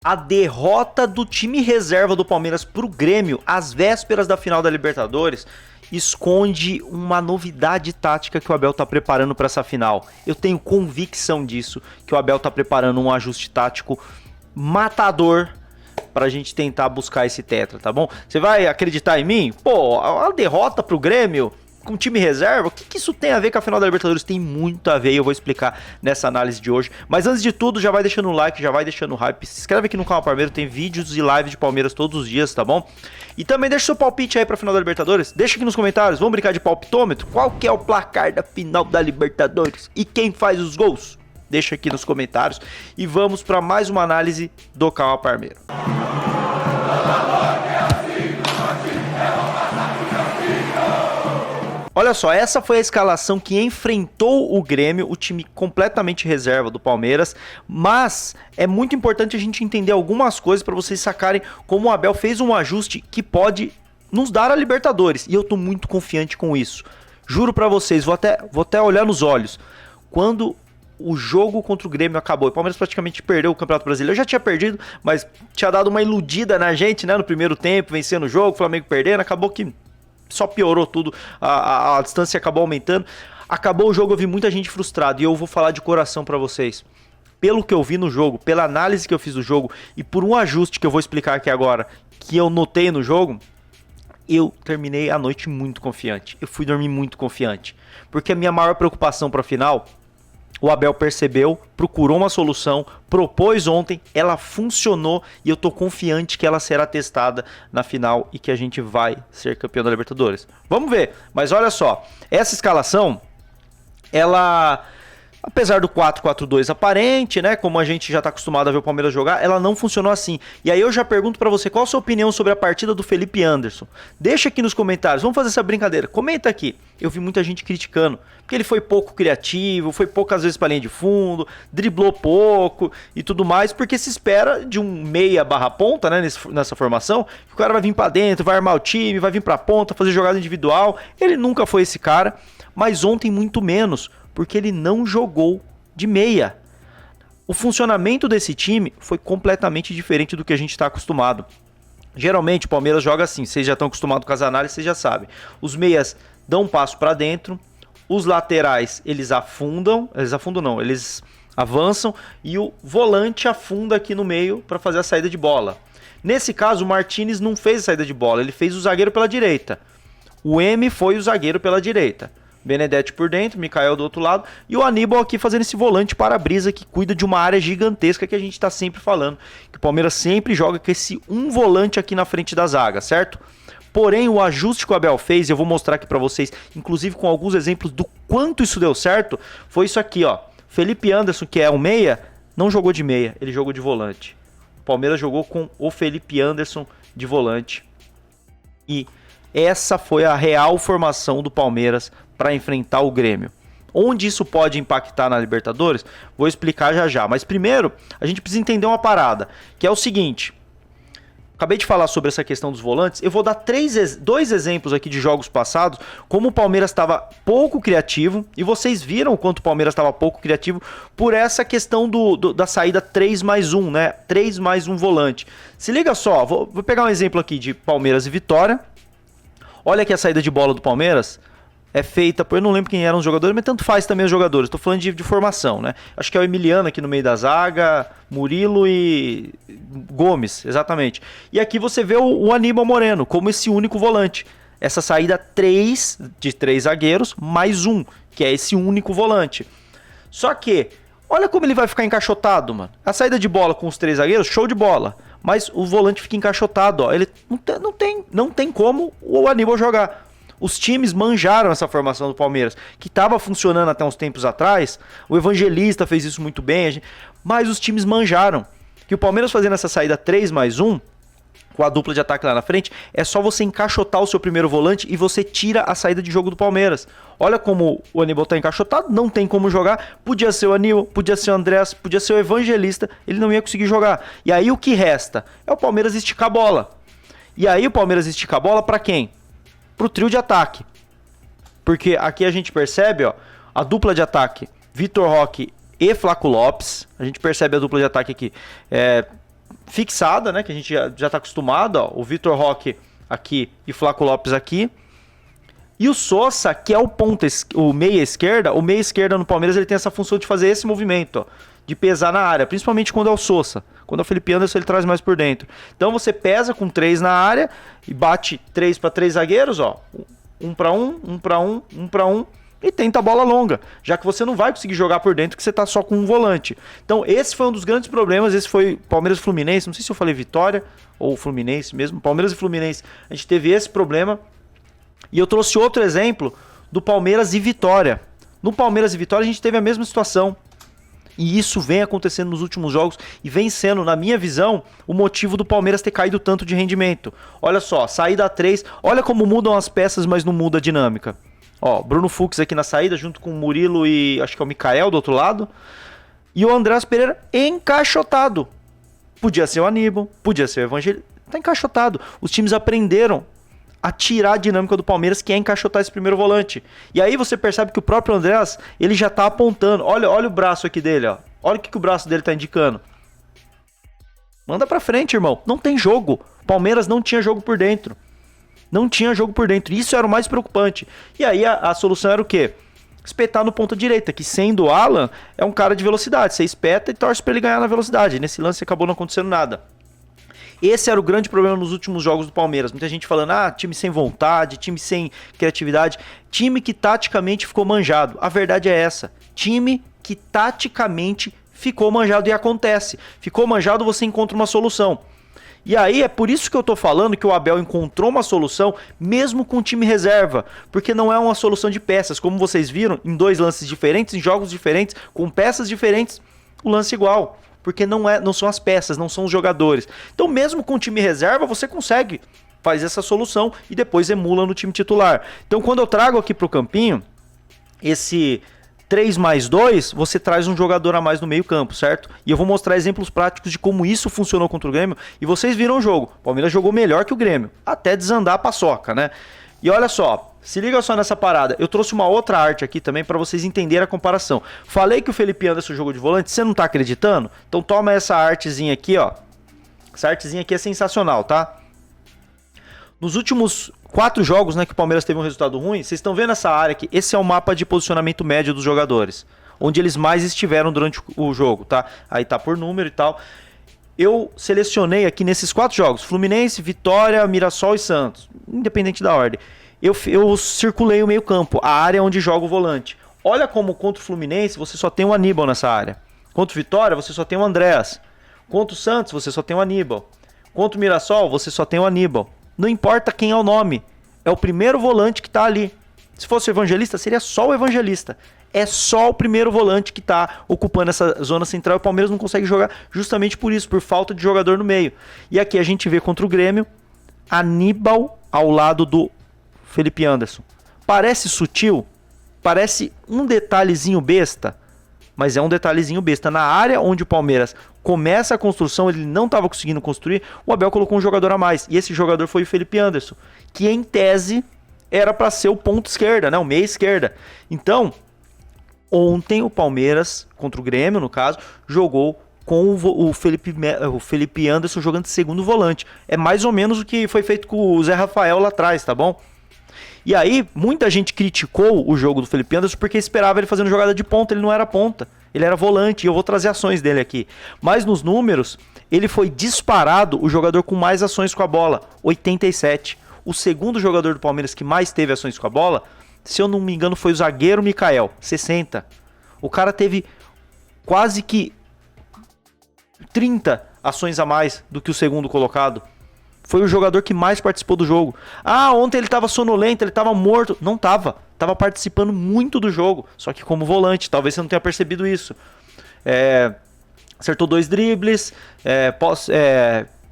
A derrota do time reserva do Palmeiras para o Grêmio às vésperas da final da Libertadores esconde uma novidade tática que o Abel está preparando para essa final. Eu tenho convicção disso, que o Abel está preparando um ajuste tático matador para a gente tentar buscar esse tetra, tá bom? Você vai acreditar em mim? Pô, a derrota para o Grêmio com time reserva, o que isso tem a ver com a final da Libertadores? Tem muito a ver e eu vou explicar nessa análise de hoje. Mas antes de tudo, já vai deixando o like, já vai deixando o hype. Se inscreve aqui no canal Palmeiras, tem vídeos e lives de Palmeiras todos os dias, tá bom? E também deixa seu palpite aí pra final da Libertadores. Deixa aqui nos comentários, vamos brincar de palpitômetro? Qual que é o placar da final da Libertadores? E quem faz os gols? Deixa aqui nos comentários. E vamos para mais uma análise do canal Palmeiras. Olha só, essa foi a escalação que enfrentou o Grêmio, o time completamente reserva do Palmeiras, mas é muito importante a gente entender algumas coisas para vocês sacarem como o Abel fez um ajuste que pode nos dar a Libertadores, e eu tô muito confiante com isso. Juro para vocês, vou até olhar nos olhos. Quando o jogo contra o Grêmio acabou, o Palmeiras praticamente perdeu o Campeonato Brasileiro. Eu já tinha perdido, mas tinha dado uma iludida na gente, né, no primeiro tempo, vencendo o jogo, o Flamengo perdendo, acabou que só piorou tudo, a distância acabou aumentando. Acabou o jogo, eu vi muita gente frustrada e eu vou falar de coração pra vocês. Pelo que eu vi no jogo, pela análise que eu fiz do jogo e por um ajuste que eu vou explicar aqui agora, que eu notei no jogo, eu terminei a noite muito confiante. Eu fui dormir muito confiante. Porque a minha maior preocupação pra final, o Abel percebeu, procurou uma solução, propôs ontem, ela funcionou e eu tô confiante que ela será testada na final e que a gente vai ser campeão da Libertadores. Vamos ver, mas olha só, essa escalação, ela, apesar do 4-4-2 aparente, né, como a gente já tá acostumado a ver o Palmeiras jogar, ela não funcionou assim. E aí eu já pergunto pra você, qual a sua opinião sobre a partida do Felipe Anderson? Deixa aqui nos comentários, vamos fazer essa brincadeira, comenta aqui. Eu vi muita gente criticando, porque ele foi pouco criativo, foi poucas vezes pra linha de fundo, driblou pouco e tudo mais, porque se espera de um meia barra ponta, né, nessa formação, que o cara vai vir pra dentro, vai armar o time, vai vir pra ponta, fazer jogada individual. Ele nunca foi esse cara, mas ontem muito menos, porque ele não jogou de meia. O funcionamento desse time foi completamente diferente do que a gente está acostumado. Geralmente o Palmeiras joga assim, vocês já estão acostumados com as análises, vocês já sabem. Os meias dão um passo para dentro, os laterais eles avançam e o volante afunda aqui no meio para fazer a saída de bola. Nesse caso o Martínez não fez a saída de bola, ele fez o zagueiro pela direita. O M foi o zagueiro pela direita. Benedetti por dentro, Mikael do outro lado e o Aníbal aqui fazendo esse volante para-brisa que cuida de uma área gigantesca que a gente está sempre falando, que o Palmeiras sempre joga com esse um volante aqui na frente da zaga, certo? Porém, o ajuste que o Abel fez, eu vou mostrar aqui para vocês, inclusive com alguns exemplos do quanto isso deu certo, foi isso aqui, ó. Felipe Anderson, que é um meia, não jogou de meia, ele jogou de volante. O Palmeiras jogou com o Felipe Anderson de volante. E essa foi a real formação do Palmeiras para enfrentar o Grêmio. Onde isso pode impactar na Libertadores? Vou explicar já já. Mas primeiro, a gente precisa entender uma parada, que é o seguinte. Acabei de falar sobre essa questão dos volantes. Eu vou dar dois exemplos aqui de jogos passados, como o Palmeiras estava pouco criativo, e vocês viram o quanto o Palmeiras estava pouco criativo por essa questão da saída 3+1, né? 3+1 volante. Se liga só, vou pegar um exemplo aqui de Palmeiras e Vitória. Olha aqui a saída de bola do Palmeiras. É feita por, eu não lembro quem eram os jogadores, mas tanto faz também os jogadores. Estou falando de formação, né? Acho que é o Emiliano aqui no meio da zaga, Murilo e Gomes, exatamente. E aqui você vê o Aníbal Moreno como esse único volante. Essa saída de 3 zagueiros mais um, que é esse único volante. Só que, olha como ele vai ficar encaixotado, mano. A saída de bola com os 3 zagueiros, show de bola. Mas o volante fica encaixotado, ó. Ele não tem como o Aníbal jogar. Os times manjaram essa formação do Palmeiras, que estava funcionando até uns tempos atrás. O Evangelista fez isso muito bem, mas os times manjaram. Que o Palmeiras fazendo essa saída 3+1, com a dupla de ataque lá na frente, é só você encaixotar o seu primeiro volante e você tira a saída de jogo do Palmeiras. Olha como o Aníbal está encaixotado, não tem como jogar. Podia ser o Aníbal, podia ser o Andrés, podia ser o Evangelista, ele não ia conseguir jogar. E aí o que resta é o Palmeiras esticar a bola. E aí o Palmeiras estica a bola para quem? Pro trio de ataque. Porque aqui a gente percebe, ó, a dupla de ataque, Vitor Roque e Flaco Lopes. A gente percebe a dupla de ataque aqui. fixada, né? Que a gente já tá acostumado, ó. O Vitor Roque aqui e Flaco Lopes aqui. E o Sosa, que é o meia esquerda, no Palmeiras ele tem essa função de fazer esse movimento, ó, de pesar na área, principalmente quando é o Sosa. Quando é o Felipe Anderson, ele traz mais por dentro. Então você pesa com 3 na área e bate 3 para 3 zagueiros, ó. 1 para 1, 1 para 1, 1 para 1 e tenta a bola longa, já que você não vai conseguir jogar por dentro, que você tá só com um volante. Então esse foi um dos grandes problemas, esse foi Palmeiras e Fluminense, não sei se eu falei Vitória ou Fluminense mesmo, Palmeiras e Fluminense, a gente teve esse problema. E eu trouxe outro exemplo do Palmeiras e Vitória. No Palmeiras e Vitória a gente teve a mesma situação. E isso vem acontecendo nos últimos jogos e vem sendo, na minha visão, o motivo do Palmeiras ter caído tanto de rendimento. Olha só, saída a 3, olha como mudam as peças, mas não muda a dinâmica. Ó, Bruno Fux aqui na saída, junto com o Murilo e acho que é o Mikael do outro lado. E o Andreas Pereira encaixotado. Podia ser o Aníbal, podia ser o Evangelista. Tá encaixotado. Os times aprenderam a tirar a dinâmica do Palmeiras, que é encaixotar esse primeiro volante. E aí você percebe que o próprio Andreas, ele já tá apontando. Olha o braço aqui dele, ó. Olha o que o braço dele tá indicando. Manda pra frente, irmão. Não tem jogo. Palmeiras não tinha jogo por dentro. Não tinha jogo por dentro. Isso era o mais preocupante. E aí a solução era o quê? Espetar no ponta direita, que sendo o Alan, é um cara de velocidade. Você espeta e torce pra ele ganhar na velocidade. Nesse lance acabou não acontecendo nada. Esse era o grande problema nos últimos jogos do Palmeiras. Muita gente falando, time sem vontade, time sem criatividade. Time que taticamente ficou manjado. A verdade é essa. Time que taticamente ficou manjado e acontece. Ficou manjado, você encontra uma solução. E aí é por isso que eu tô falando que o Abel encontrou uma solução mesmo com o time reserva. Porque não é uma solução de peças. Como vocês viram, em 2 lances diferentes, em jogos diferentes, com peças diferentes, o lance igual. Porque não são as peças, não são os jogadores. Então mesmo com o time reserva, você consegue fazer essa solução e depois emula no time titular. Então quando eu trago aqui para o campinho, esse 3+2, você traz um jogador a mais no meio campo, certo? E eu vou mostrar exemplos práticos de como isso funcionou contra o Grêmio. E vocês viram o jogo. O Palmeiras jogou melhor que o Grêmio. Até desandar a paçoca, né? E olha só, se liga só nessa parada. Eu trouxe uma outra arte aqui também para vocês entenderem a comparação. Falei que o Felipe Anderson jogou de volante, você não tá acreditando? Então toma essa artezinha aqui, ó. Essa artezinha aqui é sensacional, tá? Nos últimos 4 jogos, né, que o Palmeiras teve um resultado ruim, vocês estão vendo essa área aqui? Esse é o mapa de posicionamento médio dos jogadores, onde eles mais estiveram durante o jogo, tá? Aí tá por número e tal. Eu selecionei aqui nesses 4 jogos, Fluminense, Vitória, Mirassol e Santos, independente da ordem. Eu circulei o meio campo, a área onde joga o volante. Olha como contra o Fluminense você só tem o Aníbal nessa área. Contra o Vitória você só tem o Andreas. Contra o Santos você só tem o Aníbal. Contra o Mirassol você só tem o Aníbal. Não importa quem é o nome, é o primeiro volante que tá ali. Se fosse o Evangelista, seria só o Evangelista. É só o primeiro volante que tá ocupando essa zona central. O Palmeiras não consegue jogar justamente por isso, por falta de jogador no meio. E aqui a gente vê contra o Grêmio, Aníbal ao lado do Felipe Anderson. Parece sutil, parece um detalhezinho besta, mas é um detalhezinho besta. Na área onde o Palmeiras começa a construção, ele não estava conseguindo construir, o Abel colocou um jogador a mais. E esse jogador foi o Felipe Anderson, que em tese era para ser o ponto esquerda, né? O meia esquerda. Então, ontem o Palmeiras, contra o Grêmio no caso, jogou com o Felipe Anderson jogando de segundo volante. É mais ou menos o que foi feito com o Zé Rafael lá atrás, tá bom? E aí, muita gente criticou o jogo do Felipe Anderson porque esperava ele fazendo jogada de ponta. Ele não era ponta, ele era volante. E eu vou trazer ações dele aqui. Mas nos números, ele foi disparado o jogador com mais ações com a bola, 87. O segundo jogador do Palmeiras que mais teve ações com a bola, se eu não me engano, foi o zagueiro Mikael, 60. O cara teve quase que 30 ações a mais do que o segundo colocado. Foi o jogador que mais participou do jogo. Ontem ele estava sonolento, ele estava morto. Não estava. Estava participando muito do jogo. Só que como volante. Talvez você não tenha percebido isso. Acertou 2 dribles.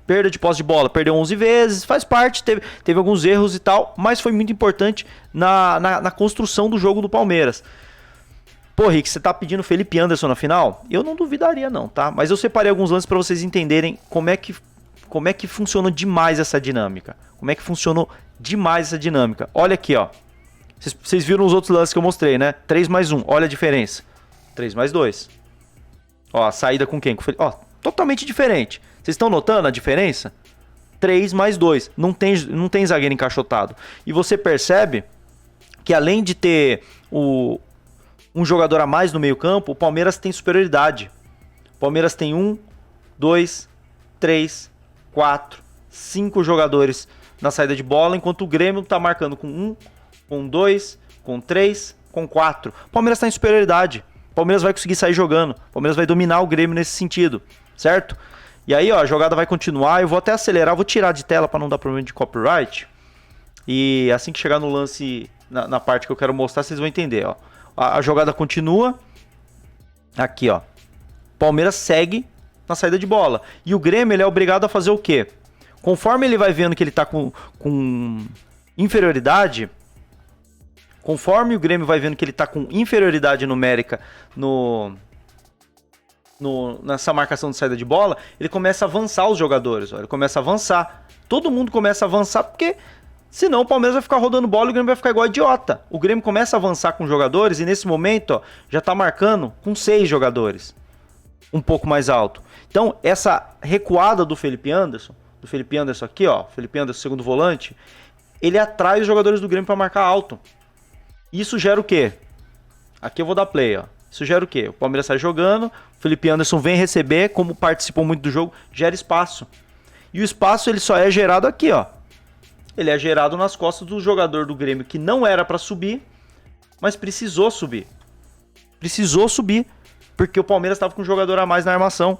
Perda de posse de bola. Perdeu 11 vezes. Faz parte. Teve alguns erros e tal. Mas foi muito importante na construção do jogo do Palmeiras. Pô, Rick, você tá pedindo Felipe Anderson na final? Eu não duvidaria não, tá? Mas eu separei alguns lances para vocês entenderem como é que funcionou demais essa dinâmica. Olha aqui, ó. Vocês viram os outros lances que eu mostrei, né? 3+1, olha a diferença. 3+2. Ó, a saída com quem? Ó, totalmente diferente. Vocês estão notando a diferença? 3 mais 2. Não tem zagueiro encaixotado. E você percebe que além de ter um jogador a mais no meio campo, o Palmeiras tem superioridade. O Palmeiras tem 1, 2, 3, 4, 5 jogadores na saída de bola, enquanto o Grêmio está marcando com 1, com 2, com 3, com 4. O Palmeiras está em superioridade. O Palmeiras vai conseguir sair jogando. O Palmeiras vai dominar o Grêmio nesse sentido, certo? E aí, ó, a jogada vai continuar. Eu vou até acelerar, vou tirar de tela para não dar problema de copyright. E assim que chegar no lance, na parte que eu quero mostrar, vocês vão entender, ó. A jogada continua. Aqui, ó. Palmeiras segue na saída de bola. E o Grêmio, ele é obrigado a fazer o quê? Conforme ele vai vendo que ele tá com inferioridade, conforme o Grêmio vai vendo que ele tá com inferioridade numérica nessa marcação de saída de bola, ele começa a avançar os jogadores, ó. Ele começa a avançar. Todo mundo começa a avançar porque senão o Palmeiras vai ficar rodando bola e o Grêmio vai ficar igual idiota. O Grêmio começa a avançar com jogadores e nesse momento, ó, já tá marcando com 6 jogadores. Um pouco mais alto. Então, essa recuada do Felipe Anderson aqui, ó, Felipe Anderson, segundo volante, ele atrai os jogadores do Grêmio para marcar alto. Isso gera o quê? Aqui eu vou dar play, ó. Isso gera o quê? O Palmeiras sai jogando, o Felipe Anderson vem receber, como participou muito do jogo, gera espaço. E o espaço ele só é gerado aqui, ó. Ele é gerado nas costas do jogador do Grêmio que não era para subir, mas precisou subir. Precisou subir, porque o Palmeiras estava com um jogador a mais na armação,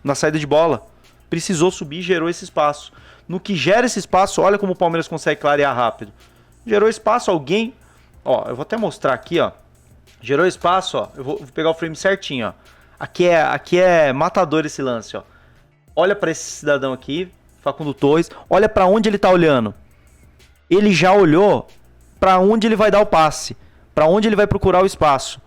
na saída de bola. Precisou subir e gerou esse espaço. No que gera esse espaço, olha como o Palmeiras consegue clarear rápido. Gerou espaço, alguém... Ó, eu vou até mostrar aqui, ó. Gerou espaço, ó. Eu vou pegar o frame certinho, ó. Aqui é matador esse lance, ó. Olha para esse cidadão aqui, Facundo Torres. Olha para onde ele tá olhando. Ele já olhou para onde ele vai dar o passe, para onde ele vai procurar o espaço.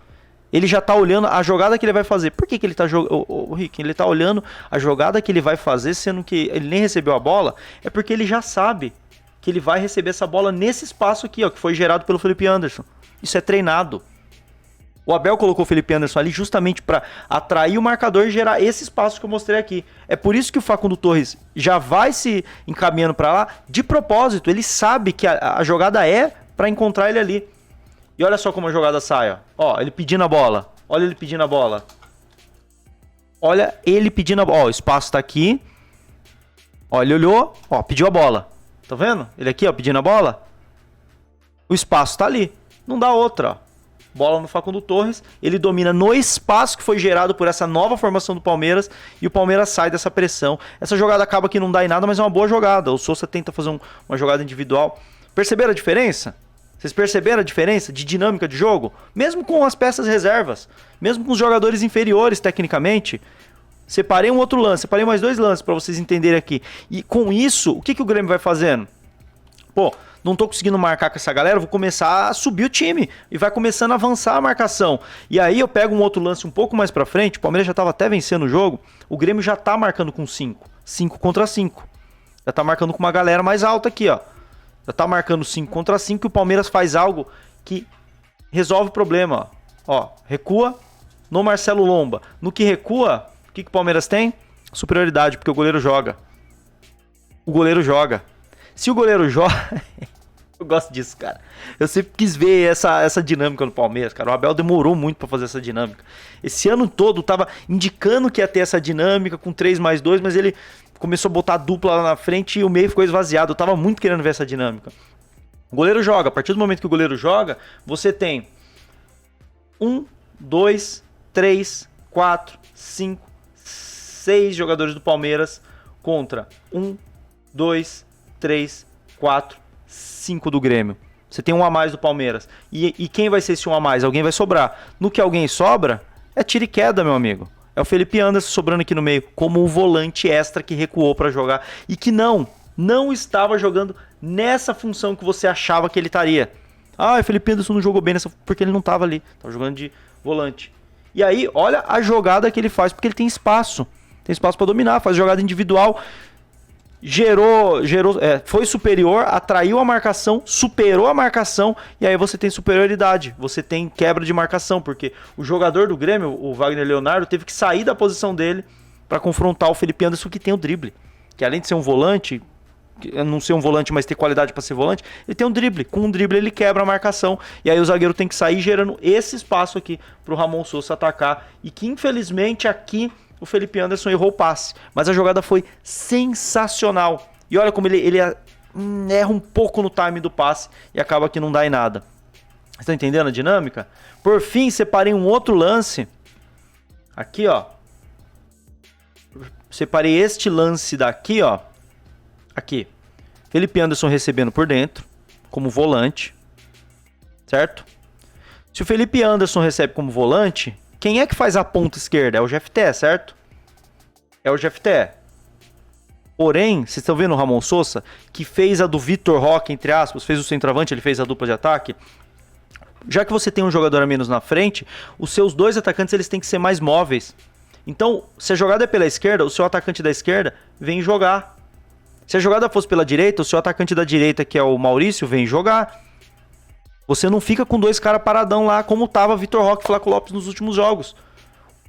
Ele já tá olhando a jogada que ele vai fazer. Por que ele tá jogando? O Rick, ele tá olhando a jogada que ele vai fazer, sendo que ele nem recebeu a bola, é porque ele já sabe que ele vai receber essa bola nesse espaço aqui, ó, que foi gerado pelo Felipe Anderson. Isso é treinado. O Abel colocou o Felipe Anderson ali justamente para atrair o marcador e gerar esse espaço que eu mostrei aqui. É por isso que o Facundo Torres já vai se encaminhando para lá de propósito. Ele sabe que a jogada é para encontrar ele ali. E olha só como a jogada sai, ó. Ó, ele pedindo a bola. Olha ele pedindo a bola. Olha ele pedindo a bola. Ó, o espaço tá aqui. Ó, ele olhou. Ó, pediu a bola. Tá vendo? Ele aqui, ó, pedindo a bola. O espaço tá ali. Não dá outra, ó. Bola no Facundo Torres. Ele domina no espaço que foi gerado por essa nova formação do Palmeiras. E o Palmeiras sai dessa pressão. Essa jogada acaba que não dá em nada, mas é uma boa jogada. O Sousa tenta fazer uma jogada individual. Perceberam a diferença? Vocês perceberam a diferença de dinâmica de jogo? Mesmo com as peças reservas, mesmo com os jogadores inferiores tecnicamente, separei um outro lance, separei mais 2 lances para vocês entenderem aqui. E com isso, o que o Grêmio vai fazendo? Pô, não tô conseguindo marcar com essa galera, vou começar a subir o time e vai começando a avançar a marcação. E aí eu pego um outro lance um pouco mais para frente, o Palmeiras já tava até vencendo o jogo, o Grêmio já tá marcando com 5 contra 5. Já tá marcando com uma galera mais alta aqui, ó. Já tá marcando 5 contra 5 e o Palmeiras faz algo que resolve o problema. Ó, recua no Marcelo Lomba. No que recua, o que o Palmeiras tem? Superioridade, porque o goleiro joga. O goleiro joga. Se o goleiro joga... Eu gosto disso, cara. Eu sempre quis ver essa dinâmica no Palmeiras, cara. O Abel demorou muito pra fazer essa dinâmica. Esse ano todo tava indicando que ia ter essa dinâmica com 3 mais 2, mas ele começou a botar a dupla lá na frente e o meio ficou esvaziado. Eu tava muito querendo ver essa dinâmica. O goleiro joga. A partir do momento que o goleiro joga, você tem 1, 2, 3, 4, 5, 6 jogadores do Palmeiras contra 1, 2, 3, 4, 5 do Grêmio. Você tem um a mais do Palmeiras. E quem vai ser esse um a mais? Alguém vai sobrar. No que alguém sobra, é tiro e queda, meu amigo. É o Felipe Anderson sobrando aqui no meio, como o volante extra que recuou para jogar. E que não estava jogando nessa função que você achava que ele estaria. Ah, o Felipe Anderson não jogou bem nessa, porque ele não estava ali. Estava jogando de volante. E aí, olha a jogada que ele faz, porque ele tem espaço. Tem espaço para dominar, faz jogada individual. Foi superior, atraiu a marcação, superou a marcação e aí você tem superioridade, você tem quebra de marcação, porque o jogador do Grêmio, o Wagner Leonardo, teve que sair da posição dele para confrontar o Felipe Anderson, que tem o drible. Que além de ser um volante, não ser um volante, mas ter qualidade para ser volante, ele tem um drible. Com um drible ele quebra a marcação. E aí o zagueiro tem que sair gerando esse espaço aqui pro Ramon Sousa atacar. E que infelizmente aqui o Felipe Anderson errou o passe. Mas a jogada foi sensacional. E olha como ele erra um pouco no time do passe e acaba que não dá em nada. Estão entendendo a dinâmica? Por fim, separei um outro lance. Aqui, ó. Separei este lance daqui, ó. Aqui. Felipe Anderson recebendo por dentro, como volante. Certo? Se o Felipe Anderson recebe como volante, quem é que faz a ponta esquerda? É o Jefté, certo? É o Jefté. Porém, vocês estão vendo o Ramon Sousa, que fez a do Vitor Roque, entre aspas, fez o centroavante, ele fez a dupla de ataque. Já que você tem um jogador a menos na frente, os seus dois atacantes eles têm que ser mais móveis. Então, se a jogada é pela esquerda, o seu atacante da esquerda vem jogar. Se a jogada fosse pela direita, o seu atacante da direita, que é o Maurício, vem jogar. Você não fica com dois caras paradão lá, como tava Vitor Roque e Flaco Lopes nos últimos jogos.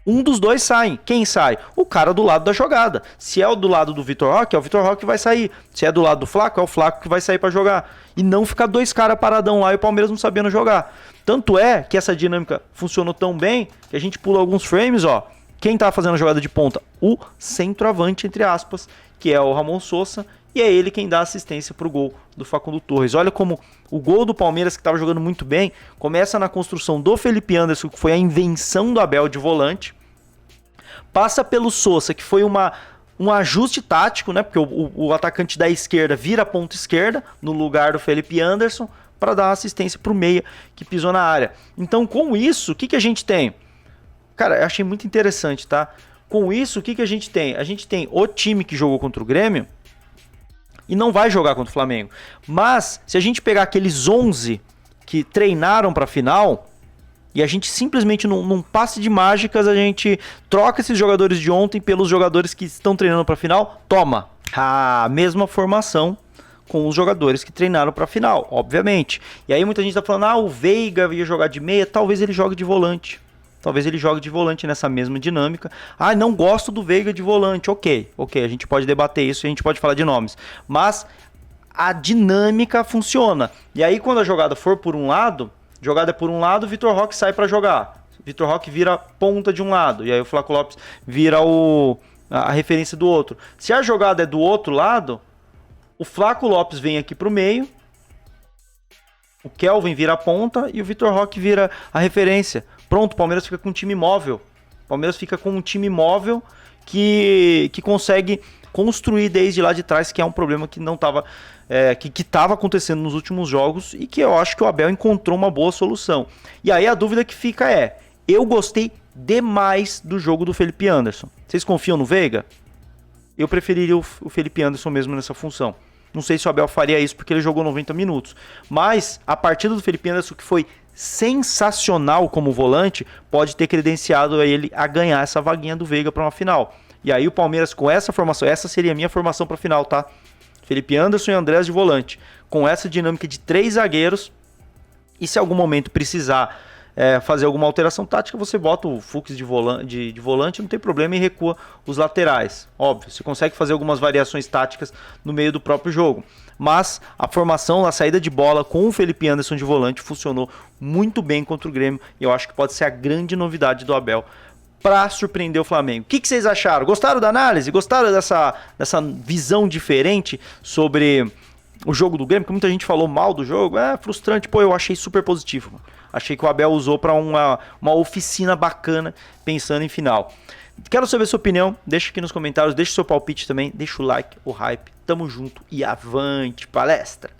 Um dos dois sai. Quem sai? O cara do lado da jogada. Se é o do lado do Vitor Roque, é o Vitor Roque que vai sair. Se é do lado do Flaco, é o Flaco que vai sair para jogar. E não ficar dois caras paradão lá e o Palmeiras não sabendo jogar. Tanto é que essa dinâmica funcionou tão bem que a gente pula alguns frames, ó. Quem tá fazendo a jogada de ponta? O centroavante, entre aspas, que é o Ramon Sousa. E é ele quem dá assistência pro gol do Facundo Torres. Olha como o gol do Palmeiras, que estava jogando muito bem, começa na construção do Felipe Anderson, que foi a invenção do Abel de volante. Passa pelo Sousa, que foi um ajuste tático, né? Porque o atacante da esquerda vira a ponta esquerda, no lugar do Felipe Anderson, para dar assistência pro meia, que pisou na área. Então, com isso, o que a gente tem? Cara, eu achei muito interessante, tá? Com isso, o que a gente tem? A gente tem o time que jogou contra o Grêmio, e não vai jogar contra o Flamengo. Mas, se a gente pegar aqueles 11 que treinaram para a final, e a gente simplesmente, num passe de mágicas, a gente troca esses jogadores de ontem pelos jogadores que estão treinando para a final, toma! A mesma formação com os jogadores que treinaram para a final, obviamente. E aí muita gente tá falando, o Veiga ia jogar de meia, talvez ele jogue de volante. Talvez ele jogue de volante nessa mesma dinâmica. Não gosto do Veiga de volante. Ok, a gente pode debater isso e a gente pode falar de nomes. Mas a dinâmica funciona. E aí quando a jogada for por um lado, o Vitor Roque sai para jogar. Vitor Roque vira ponta de um lado. E aí o Flaco Lopes vira a referência do outro. Se a jogada é do outro lado, o Flaco Lopes vem aqui pro meio. O Kelvin vira a ponta e o Vitor Roque vira a referência. Pronto, o Palmeiras fica com um time móvel. O Palmeiras fica com um time móvel que consegue construir desde lá de trás, que é um problema que não estava que estava acontecendo nos últimos jogos e que eu acho que o Abel encontrou uma boa solução. E aí a dúvida que fica é, eu gostei demais do jogo do Felipe Anderson. Vocês confiam no Veiga? Eu preferiria o Felipe Anderson mesmo nessa função. Não sei se o Abel faria isso porque ele jogou 90 minutos. Mas a partida do Felipe Anderson, que foi sensacional como volante, pode ter credenciado ele a ganhar essa vaguinha do Veiga para uma final. E aí o Palmeiras com essa formação, essa seria a minha formação para a final, tá? Felipe Anderson e Andrés de volante. Com essa dinâmica de 3 zagueiros. E se em algum momento precisar fazer alguma alteração tática, você bota o Fux de volante, não tem problema, e recua os laterais. Óbvio, você consegue fazer algumas variações táticas no meio do próprio jogo. Mas a formação, a saída de bola com o Felipe Anderson de volante funcionou muito bem contra o Grêmio. E eu acho que pode ser a grande novidade do Abel para surpreender o Flamengo. O que vocês acharam? Gostaram da análise? Gostaram dessa visão diferente sobre o jogo do Grêmio? Que muita gente falou mal do jogo. É frustrante. Pô, eu achei super positivo, mano. Achei que o Abel usou para uma oficina bacana pensando em final. Quero saber a sua opinião, deixa aqui nos comentários, deixa o seu palpite também, deixa o like, o hype, tamo junto e avante palestra!